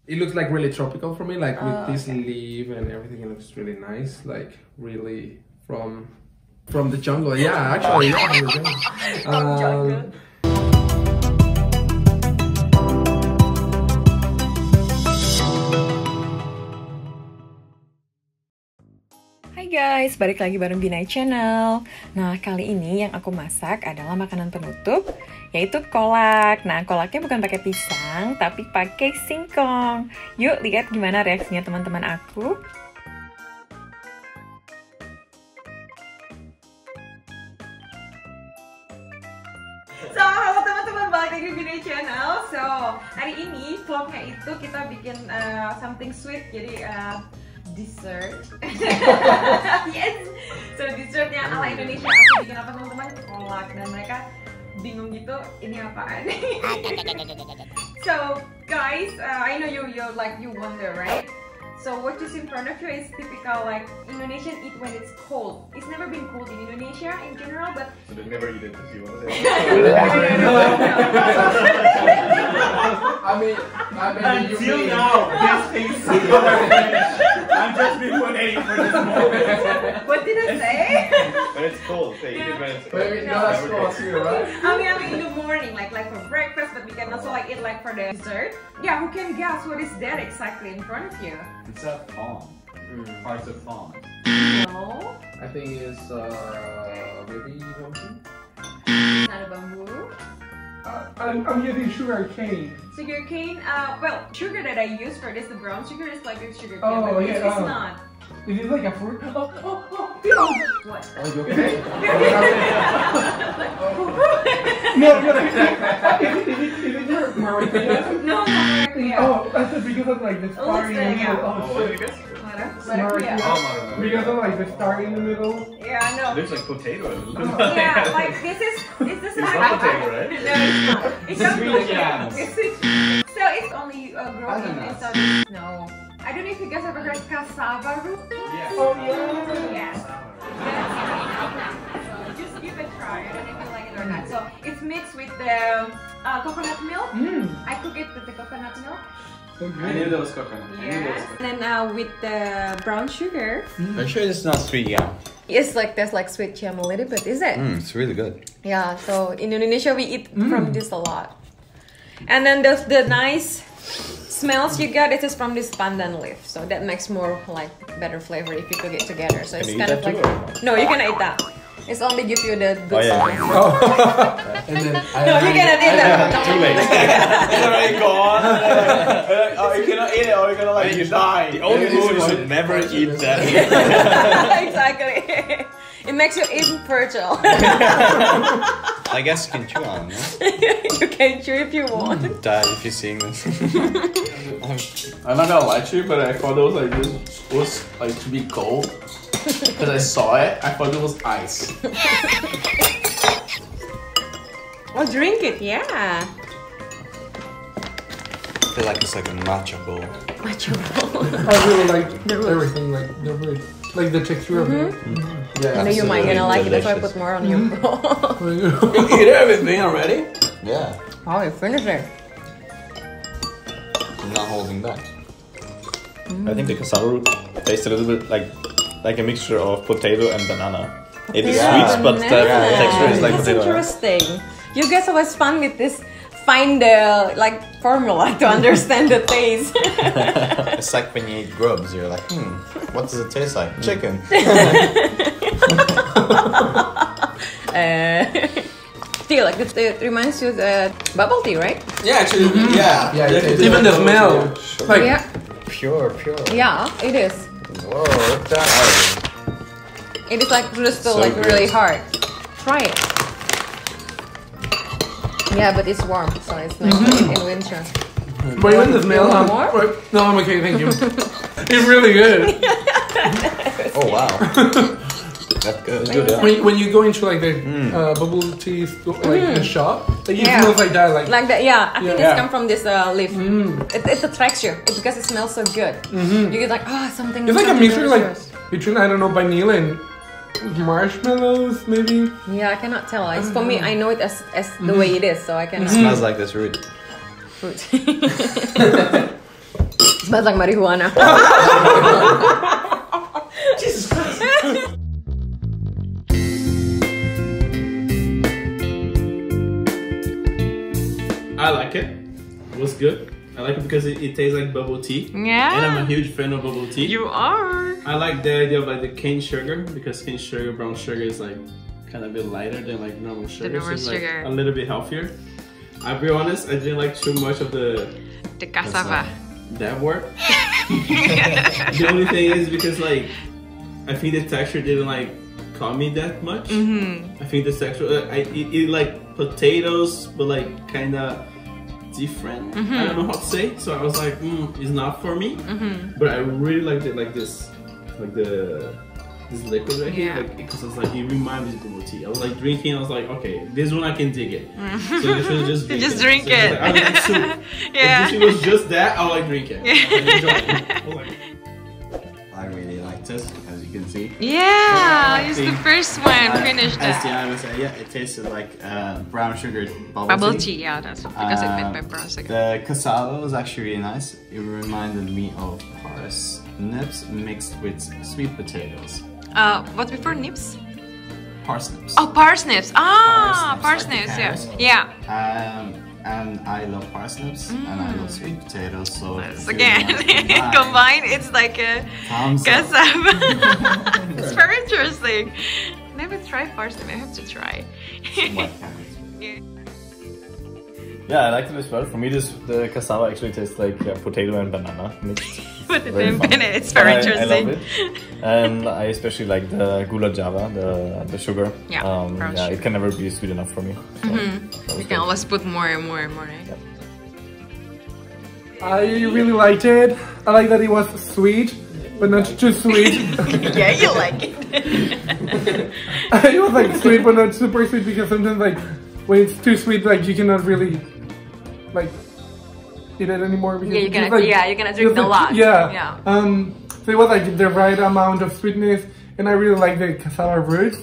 It looks like really tropical for me, like with this leaf and everything. It looks really nice, like really from the jungle. Yeah, actually, yeah, From jungle. Hai guys, balik lagi bareng Binai Channel. Nah, kali ini yang aku masak adalah makanan penutup, yaitu kolak. Nah, kolaknya bukan pakai pisang, tapi pakai singkong. Yuk, lihat gimana reaksinya teman-teman aku. So, halo teman-teman, balik lagi di Binai Channel. So, hari ini vlognya itu kita bikin something sweet, jadi dessert. Yes. So dessertnya ala Indonesia. Aku bikin apa teman-teman? Kolak. Dan mereka bingung gitu, ini apaan? So guys, I know you wonder, right? So what you see in front of you is typical like Indonesian eat when it's cold. It's never been cold in Indonesia in general, but so they never eat it if you want to say. I mean, until now, this thing's I'm just been waiting for this moment. What did I say? When it's cold, they eat it when it's cold. Maybe not as cold as you, right? I mean in the morning, like for breakfast, but we can also like eat like for the dessert. Yeah, who can guess what is that exactly in front of you? It's a palm. Parts of palm. No. I think it's maybe something. It's not a bamboo. I'm using sugar cane. Sugar cane, well, sugar that I use for this, the brown sugar is like a sugar cane, Oh, but yeah, it's not. Is it like a fruit? Oh, What? Are you okay? no. Is it your maracuja? No, maracuja. Oh, that's it because of like the star in the middle. Oh, What shit. is this? Maracuja. Oh, Because of like the star in the middle. Yeah, I know. It looks like potato. Yeah, like this is It's not potato, right? No, it's not. It's just Sweet jams. It's sweet. So it's only grown in Southeast. No. I don't know if you guys ever heard cassava root. Yeah. Oh yeah. Yes. So just give it a try. I don't know if you like it or not. So it's mixed with the coconut milk. I cook it with the coconut milk. So I knew good. that was coconut. Yes. And then with the brown sugar. Are you sure it's not sweet yam? It's like there's like sweet jam a little bit, is it? It's really good. Yeah. So in Indonesia we eat from this a lot. And then the nice smells you get, it is from this pandan leaf, so that makes more like better flavor if you cook it together. So it's Can you kind eat of that like too, no, you cannot eat that. It's only give you the good yeah. smell. And then No, you cannot eat that. Too late. It's already gone. Oh, you cannot eat it or you're gonna like die. The only rule is you should never eat that. Exactly. It makes you infertile. I guess you can chew on it, You can chew if you want. no? Dad, if you're seeing this. I'm not gonna lie to you, but I thought it was like this was like to be cold because I saw it. I thought it was ice. Oh, drink it, yeah. I feel like it's like a matcha bowl. Matcha bowl. I really like everything, like the texture of it. Yeah. I know you might gonna like it if I delicious. put more on your bowl. You eat everything already? Yeah. Oh, you finished it. I'm not holding back. I think the cassava root tastes a little bit like a mixture of potato and banana. It is Yeah. sweet, but the Banana. texture is like That's potato. interesting. You guys always fun with this. Find the like formula to understand the taste. It's like when you eat grubs, you're like, what does it taste like? Chicken. Still, like it reminds you of bubble tea, right? Yeah, actually, yeah. Even the smell. Like, Yeah. Pure. Yeah, it is. Whoa, look at that. It is like just So like good. really hard. Try it. Yeah, but it's warm, so it's nice in winter. but even the smell. More? No, I'm okay, thank you. It's really good. Oh, wow. That's good. It's good, yeah. When you go into like the bubble tea like the shop, like, it Yeah. smells like that. Like that, yeah. I think Yeah. it's come from this leaf. It attracts you. It's because it smells so good. You get like, something. It's like a something mixture like delicious. between, I don't know, vanilla and marshmallows maybe. Yeah, I cannot tell. It's for me. I know it as the way it is, so I It cannot. smells like this root. Fruit. Smells like marijuana. Jesus Christ. I like it. It was good. I like it because it tastes like bubble tea. Yeah. And I'm a huge fan of bubble tea. You are. I like the idea of like the cane sugar because cane sugar, brown sugar is like kind of a bit lighter than like normal sugar. normal so it's like sugar. a little bit healthier. I'll be honest, I didn't like too much of the cassava. That word. The only thing is because like I think the texture didn't like caught me that much. I think the texture I eat like potatoes but like kind of different. I don't know how to say. So I was like, it's not for me. But I really liked it like this, like this liquid right here, like, because I was like, it reminds me of bubble tea. I was like drinking. I was like, okay, this one I can dig it. So I should just drink Just it. drink So it. like, I was like, soup. Yeah. If it was just that, I like drink it. I was like, I really liked it, as you can see. Yeah, it's the first one. Finished As that. Diana was saying, yeah, it tasted like brown sugar Bubble tea, yeah, that's because it made by brown sugar. The cassava was actually really nice. It reminded me of parsnips mixed with sweet potatoes. What's before nips? Parsnips. Oh, parsnips. Ah, Parsnips, parsnips. like the Yeah. And I love parsnips and I love sweet potatoes. So if you Again, want to combined, it's like a thumbs up. cassava. It's very interesting. Never try parsnip. I have to try. White carrots. Yeah, I liked it as well. For me, the cassava actually tastes like potato and banana mixed. But Very in fun. it, it's very But interesting. I love it. And I especially like the gula java, the sugar. Yeah, brown yeah, sugar. it can never be sweet enough for me. So that was You can always put more and more and more. Right? Yep. I really liked it. I like that it was sweet, but not too sweet. Yeah, you like it. It was like sweet, but not super sweet, because sometimes like when it's too sweet, like you cannot really like eat it anymore. Because Yeah, you it's cannot. like, Yeah, you cannot drink it's a like- lot. Yeah. Yeah. So it was like the right amount of sweetness, and I really like the cassava roots.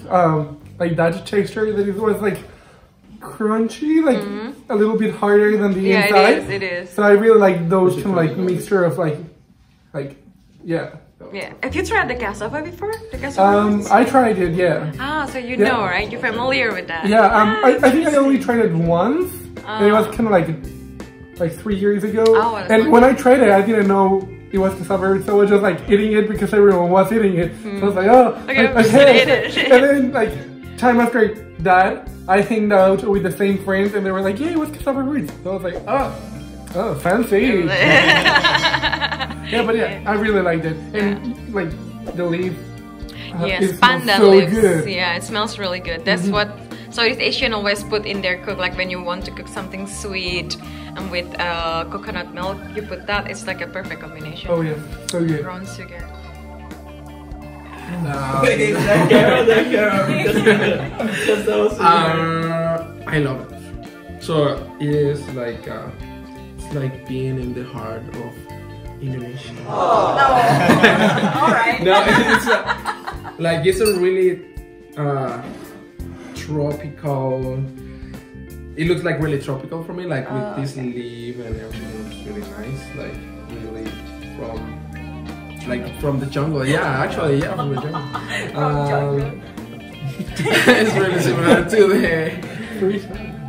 Like that texture, that it was like crunchy, like a little bit harder than the Yeah, inside. it is. It is. So I really like those kind of like mixture of like yeah. Yeah. Have you tried the cassava before? The cassava. I tried it, yeah. Ah, so you Yeah. know, right? You're familiar with that. Yeah, I think I only tried it once, and it was kind of like 3 years ago. Oh, well, and when I tried it, I didn't know it was cassava root, so I was just like eating it because everyone was eating it. So I was like, oh, Okay, I I'm just had gonna eat it. And then like time after that, I hanged out with the same friends, and they were like, yeah, it was cassava roots. So I was like, oh, fancy. Yeah, but yeah, I really liked it, and like the leaf. Yes, it smells pandan so leaves. good. Yeah, it smells really good. That's what Southeast Asian always put in their cook. Like when you want to cook something sweet and with coconut milk, you put that. It's like a perfect combination. Oh yeah, so good. Brown sugar. that carrot. Because that was I love it. So it is like it's like being in the heart of Indonesia. Alright. No, it's like it's a really tropical. It looks like really tropical for me, like with this leaf and everything looks really nice, like really from the jungle. Yeah, actually, yeah, from the jungle. It's really similar to the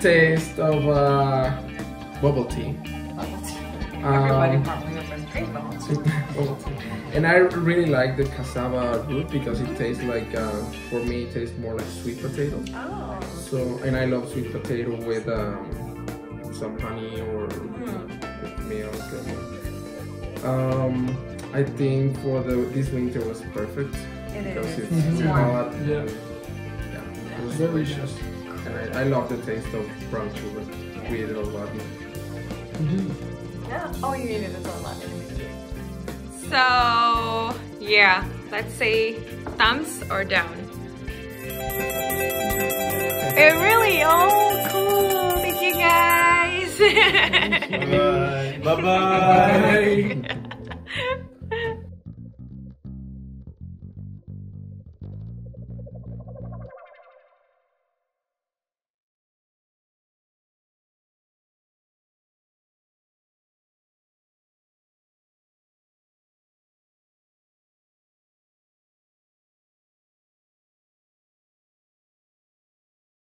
taste of bubble tea. Everybody probably doesn't drink bubble tea. And I really like the cassava root because it tastes like, for me, it tastes more like sweet potato. Oh. So, and I love sweet potato with some honey or with milk. I think for this winter was perfect because it's hot. Yeah. It was delicious. And I love the taste of brown sugar. We ate it a lot. Yeah. Oh, you needed it a lot. So, yeah, let's say thumbs or down. It really, cool. Thank you guys. Bye bye.